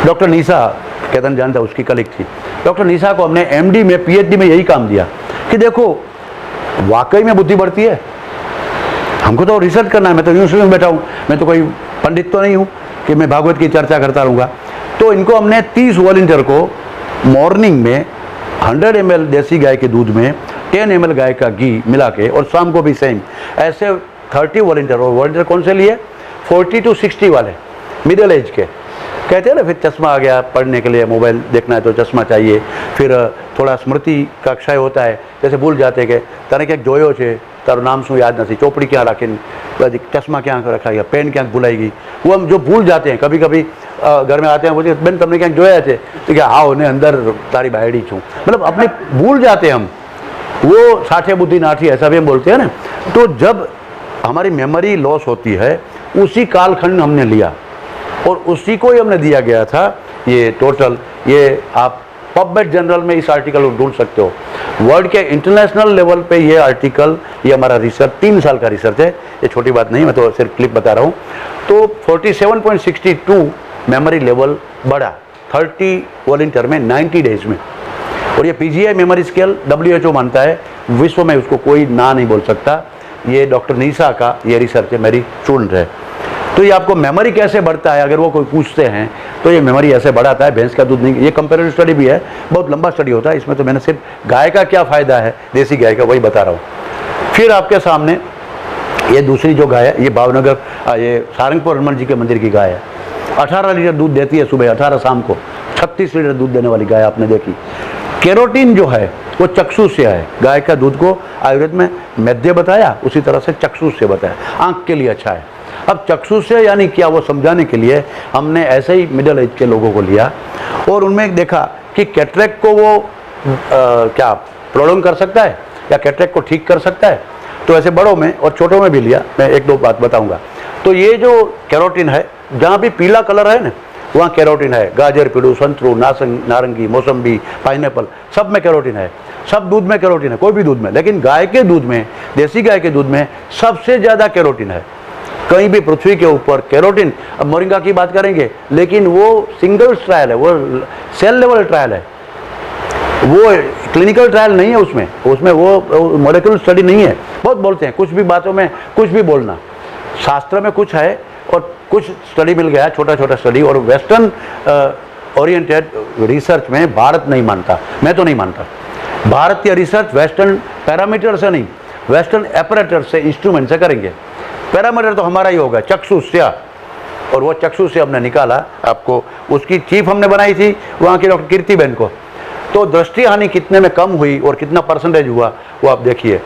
Doctor निशा, केतन जानता, उसकी colleague थी। डॉक्टर निशा को हमने एमडी में, पीएचडी में यही काम दिया कि देखो वाकई में बुद्धि बढ़ती है। हमको तो रिसर्च करना है, मैं तो यूनिवर्सिटी में बैठा हूँ, मैं तो कोई पंडित तो नहीं हूँ कि मैं भागवत की चर्चा करता रहूँगा। तो इनको हमने 30 वॉलंटियर को मॉर्निंग में 100 ml देसी गाय के दूध में 10 ml गाय का घी मिला के, और शाम को भी सेम, ऐसे 30 वॉलंटियर। और वॉलंटियर कौन से लिए? 40 to 60 वाले, मिडिल एज के। कहते हैं ना, फिर चश्मा आ गया, पढ़ने के लिए मोबाइल देखना है तो चश्मा चाहिए, फिर थोड़ा स्मृति का क्षय होता है, जैसे भूल जाते कि तने क्या जोयो छे, तारो नाम शू याद नहीं, चौपड़ी क्या रखी, चश्मा क्या रखा गया, पेन क्या भूलाई, वो हम जो भूल जाते हैं। कभी कभी घर में आते हैं, बोलते बेन तमने क्या जोया है, तो क्या आओ ने अंदर तारी बायड़ी छूँ, मतलब अपने भूल जाते हैं हम। वो साठे बुद्धि नाठी, ऐसा भी हम बोलते हैं ना। तो जब हमारी मेमोरी लॉस होती है, उसी कालखंड हमने लिया और उसी को ही हमने दिया गया था ये टोटल। ये आप पबमेड जनरल में इस आर्टिकल को ढूंढ सकते हो। वर्ल्ड के इंटरनेशनल लेवल पे ये आर्टिकल, ये हमारा रिसर्च 3 साल का रिसर्च है, ये छोटी बात नहीं, मैं तो सिर्फ क्लिप बता रहा हूँ। तो 47.62 मेमोरी लेवल बढ़ा 30 वॉलंटियर में 90 डेज में। और ये पीजीआई मेमोरी स्केल WHO मानता है, विश्व में उसको कोई ना नहीं बोल सकता। ये डॉक्टर निशा का ये रिसर्च है, मेरी स्टूडेंट है। तो ये आपको मेमोरी कैसे बढ़ता है, अगर वो कोई पूछते हैं तो ये मेमोरी ऐसे बढ़ाता है। भैंस का दूध नहीं, ये कंपेरेटिव स्टडी भी है, बहुत लंबा स्टडी होता है इसमें। तो मैंने सिर्फ गाय का क्या फ़ायदा है, देसी गाय का, वही बता रहा हूँ। फिर आपके सामने ये दूसरी जो गाय है, ये भावनगर, ये सारंगपुर हनुमान जी के मंदिर की गाय है। 18 लीटर दूध देती है सुबह, 18 शाम को, 36 लीटर दूध देने वाली गाय आपने देखी। कैरोटीन जो है वो चक्षु से है। गाय का दूध को आयुर्वेद में मैद्य बताया, उसी तरह से चक्षु से बताया, आँख के लिए अच्छा है। अब चक्षु से यानी क्या, वो समझाने के लिए हमने ऐसे ही मिडिल एज के लोगों को लिया और उनमें देखा कि कैटरेक्ट को वो क्या प्रोलॉन्ग कर सकता है या कैटरेक्ट को ठीक कर सकता है। तो ऐसे बड़ों में और छोटों में भी लिया, मैं 1-2 बात बताऊंगा। तो ये जो कैरोटीन है, जहाँ भी पीला कलर है ना, वहाँ कैरोटीन है। गाजर, पीड़ू, संतरू, नारंगी, मौसम्बी, पाइनएप्पल, सब में कैरोटीन है। सब दूध में कैरोटीन है, कोई भी दूध में, लेकिन गाय के दूध में, देसी गाय के दूध में सबसे ज़्यादा कैरोटीन है कहीं भी पृथ्वी के ऊपर। कैरोटीन, अब मोरिंगा की बात करेंगे, लेकिन वो सिंगल ट्रायल है, वो सेल लेवल ट्रायल है, वो क्लिनिकल ट्रायल नहीं है उसमें वो मॉलिक्यूलर स्टडी नहीं है। बहुत बोलते हैं, कुछ भी बातों में कुछ भी बोलना, शास्त्र में कुछ है और कुछ स्टडी मिल गया, छोटा छोटा स्टडी। और वेस्टर्न ओरिएंटेड रिसर्च में भारत नहीं मानता, मैं तो नहीं मानता। भारतीय रिसर्च वेस्टर्न पैरामीटर से नहीं, वेस्टर्न एपरेटर से, इंस्ट्रूमेंट से करेंगे। पैरामीटर तो हमारा ही होगा, चक्षुष्य, और वो चक्षुष्य हमने निकाला। आपको उसकी चीफ हमने बनाई थी वहाँ की डॉक्टर कीर्तिबेन को। तो दृष्टि हानि कितने में कम हुई और कितना परसेंटेज हुआ वो आप देखिए।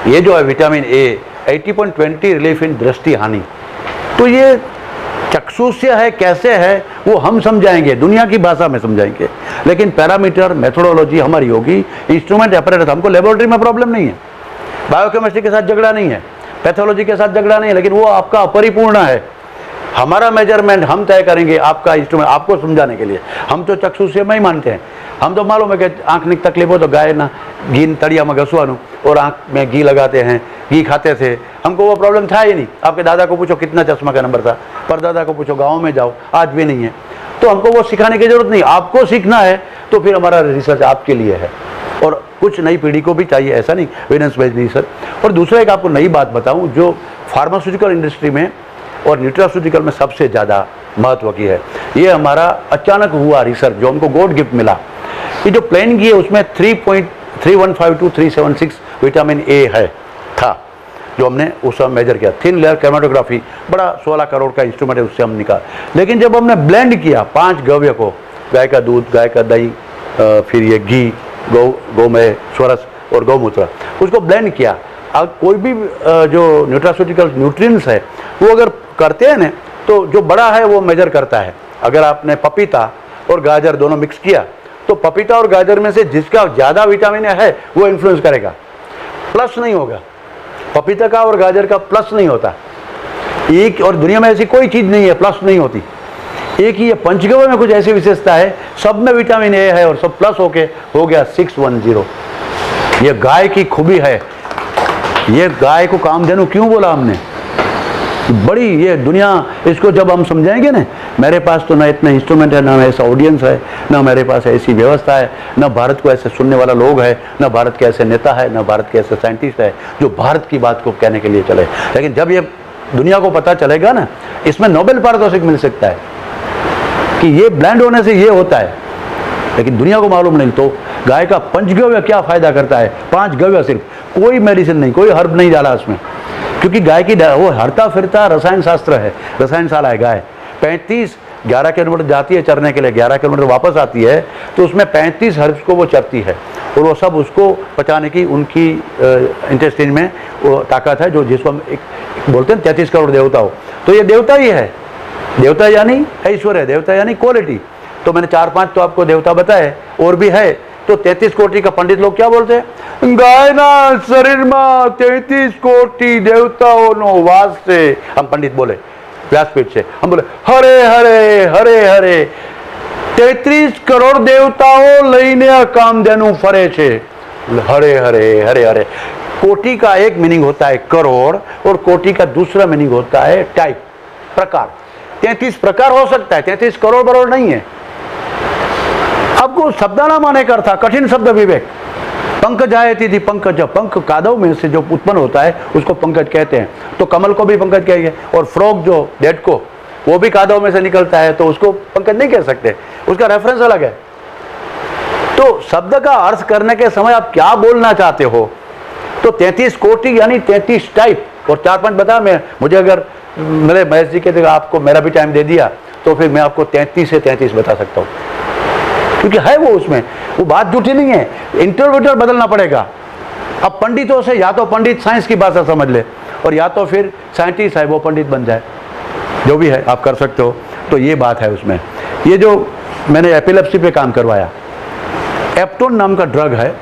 ये जो है विटामिन ए 80.20 रिलीफ इन दृष्टि हानि। तो ये चक्षुष्य है, कैसे है वो हम समझाएंगे, दुनिया की भाषा में समझाएंगे, लेकिन पैरामीटर मेथोडोलॉजी हमारी होगी। इंस्ट्रूमेंट एपरेटस, हमको लेबोरेटरी में प्रॉब्लम नहीं है, बायोकेमिस्ट्री के साथ झगड़ा नहीं है, पैथोलॉजी के साथ झगड़ा नहीं है, लेकिन वो आपका अपरिपूर्ण है। हमारा मेजरमेंट हम तय करेंगे, आपका इंस्ट्रूमेंट आपको समझाने के लिए। हम तो चक्षुष्य में ही मानते हैं। हम तो मालूम है कि आँख ની तकलीफ हो तो गाय ना घी तड़िया में घसवानू और आँख में घी लगाते हैं, घी खाते थे, हमको वो प्रॉब्लम था ही नहीं। आपके दादा को पूछो कितना चश्मा का नंबर था, परदादा को पूछो, गाँव में जाओ, आज भी नहीं है। तो हमको वो सिखाने की जरूरत नहीं, आपको सीखना है तो फिर हमारा रिसर्च आपके लिए है। और कुछ नई पीढ़ी को भी चाहिए, ऐसा नहीं, एविडेंस बेस्ड रिसर्च। और दूसरा एक आपको नई बात बताऊं, जो फार्मास्यूटिकल इंडस्ट्री में और न्यूट्रास्यूटिकल में सबसे ज़्यादा महत्व की है, ये हमारा अचानक हुआ रिसर्च जो हमको गॉड गिफ्ट मिला। ये जो प्लान की है उसमें 3.3152 to 376 विटामिन ए है था, जो हमने उस समय मेजर किया। थिन लेयर क्रोमेटोग्राफी, बड़ा 16 करोड़ का इंस्ट्रूमेंट है, उससे हम निकाल। लेकिन जब हमने ब्लेंड किया 5 द्रव्य को, गाय का दूध, गाय का दही, फिर ये घी, गौमय, स्वरस और गौमूत्र, उसको ब्लेंड किया। अब कोई भी जो न्यूट्रास्यूटिकल न्यूट्रिएंट्स है वो अगर करते हैं ना, तो जो बड़ा है वो मेजर करता है। अगर आपने पपीता और गाजर दोनों मिक्स किया तो पपीता और गाजर में से जिसका ज़्यादा विटामिन है वो इन्फ्लुएंस करेगा, प्लस नहीं होगा। पपीता का और गाजर का प्लस नहीं होता एक, और दुनिया में ऐसी कोई चीज़ नहीं है प्लस नहीं होती। एक ही ये पंचगव्य में कुछ ऐसी विशेषता है, सब में विटामिन ए है और सब प्लस होके हो गया 610। ये गाय की खूबी है। ये गाय को कामधेनु क्यों बोला हमने, बड़ी ये दुनिया, इसको जब हम समझाएंगे ना, मेरे पास तो ना इतना इंस्ट्रूमेंट है, ना ऐसा ऑडियंस है, ना मेरे पास ऐसी व्यवस्था है, ना भारत को ऐसे सुनने वाला लोग है, ना भारत के ऐसे नेता है, ना भारत के ऐसे साइंटिस्ट है जो भारत की बात को कहने के लिए चले। लेकिन जब ये दुनिया को पता चलेगा ना, इसमें नोबेल पारितोषिक मिल सकता है कि ये ब्लेंड होने से ये होता है, लेकिन दुनिया को मालूम नहीं। तो गाय का पंचगव्य क्या फायदा करता है? 5 गव्य सिर्फ, कोई मेडिसिन नहीं, कोई हर्ब नहीं डाला उसमें, क्योंकि गाय की वो हरता फिरता रसायन शास्त्र है, रसायनशाला है गाय। 11 किलोमीटर जाती है चरने के लिए, 11 किलोमीटर वापस आती है, तो उसमें 35 हर्ब्स को वो चरती है और वो सब उसको पचाने की उनकी इंटेस्टाइन में वो ताकत है, जो जिसको हम एक बोलते हैं 33 करोड़ देवता हो। तो ये देवता ही है, देवता यानी ऐश्वर्य, देवता यानी क्वालिटी। तो मैंने 4-5 तो आपको देवता बताए, और भी है। तो 33 कोटि का पंडित लोग क्या बोलते हैं? गायना शरीर में 33 कोटि देवताओं नो वास से, हम पंडित बोले व्यासपीठ से, हम बोले हरे हरे हरे हरे 33 करोड़ देवताओं लईने कामधेनु फरे छे, हरे हरे हरे हरे। कोटि का एक मीनिंग होता है करोड़, और कोटि का दूसरा मीनिंग होता है टाइप, प्रकार। 33 प्रकार हो सकता है, 33 करोड़ बरोड़ नहीं है। आपको शब्दाना माने कर था, कठिन शब्द विवेक। पंकज आयती थी, पंकज, पंख कादव में से जो उत्पन्न होता है उसको पंकज कहते हैं। तो कमल को भी पंकज कहेंगे, और फ्रॉग जो डेट को, वो भी कादव में से निकलता है, तो उसको पंकज नहीं कह सकते, उसका रेफरेंस अलग है। तो शब्द का अर्थ करने के समय आप क्या बोलना चाहते हो? तो 33 कोटि यानी 33 टाइप। और 4-5 बता, मैं मुझे अगर मेरे महेश जी के जगह आपको मेरा भी टाइम दे दिया तो फिर मैं आपको 33 से 33 बता सकता हूँ, क्योंकि है वो उसमें, वो बात झूठी नहीं है। इंटरप्रेटर बदलना पड़ेगा। अब पंडितों से या तो पंडित साइंस की भाषा समझ ले, और या तो फिर साइंटिस्ट है वो पंडित बन जाए, जो भी है आप कर सकते हो। तो ये बात है उसमें। ये जो मैंने एपिलेप्सी पे काम करवाया, एप्टोन नाम का ड्रग है,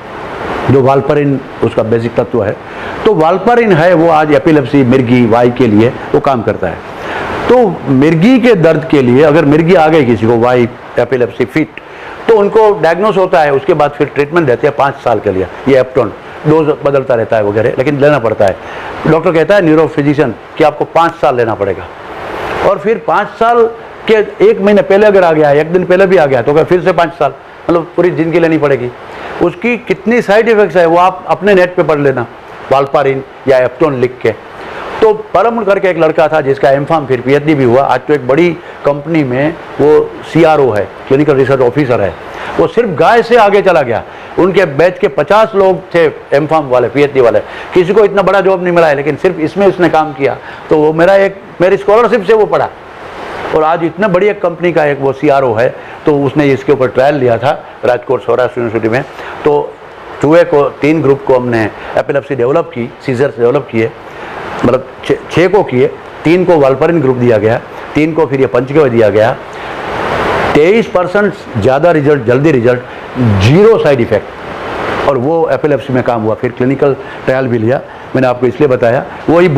जो वाल्परिन उसका बेसिक तत्व है। तो वाल्परिन है वो आज एपिलेप्सी, मिर्गी, वाई के लिए वो काम करता है। तो मिर्गी के दर्द के लिए, अगर मिर्गी आ गई किसी को, वाई, एपिलेप्सी, फिट, तो उनको डायग्नोस होता है, उसके बाद फिर ट्रीटमेंट देते हैं 5 साल के लिए। ये एप्टोन डोज बदलता रहता है वगैरह, लेकिन लेना पड़ता है। डॉक्टर कहता है, न्यूरो फिजिशियन, कि आपको 5 साल लेना पड़ेगा। और फिर 5 साल के 1 महीने पहले अगर आ गया, 1 दिन पहले भी आ गया, तो फिर से 5 साल, मतलब पूरी जिंदगी लेनी पड़ेगी। उसकी कितनी साइड इफेक्ट्स है वो आप अपने नेट पे पढ़ लेना, वाल्पारिन या एप्टोन लिख के। तो परम करके एक लड़का था जिसका एमफार्म फिर पीएचडी भी हुआ, आज तो एक बड़ी कंपनी में वो सीआरओ है, क्लिनिकल रिसर्च ऑफिसर है। वो सिर्फ गाय से आगे चला गया। उनके बैच के 50 लोग थे एमफार्म वाले, पीएचडी वाले, किसी को इतना बड़ा जॉब नहीं मिला है, लेकिन सिर्फ इसमें उसने काम किया। तो वो मेरी स्कॉलरशिप से वो पढ़ा, और आज इतने बड़ी एक कंपनी का एक वो सीआरओ है। तो उसने इसके ऊपर ट्रायल लिया था राजकोट सौराष्ट्र यूनिवर्सिटी में। तो चूहे को 3 ग्रुप को हमने एपिलेप्सी डेवलप की, सीजर्स डेवलप किए, मतलब 6 को किए, 3 को वाल्परिन ग्रुप दिया गया, 3 को फिर ये पंचगव्य दिया गया। 23% ज़्यादा रिजल्ट, जल्दी रिजल्ट, 0 साइड इफेक्ट, और वो एपिलेप्सी में काम हुआ। फिर क्लिनिकल ट्रायल भी लिया, मैंने आपको इसलिए बताया। वही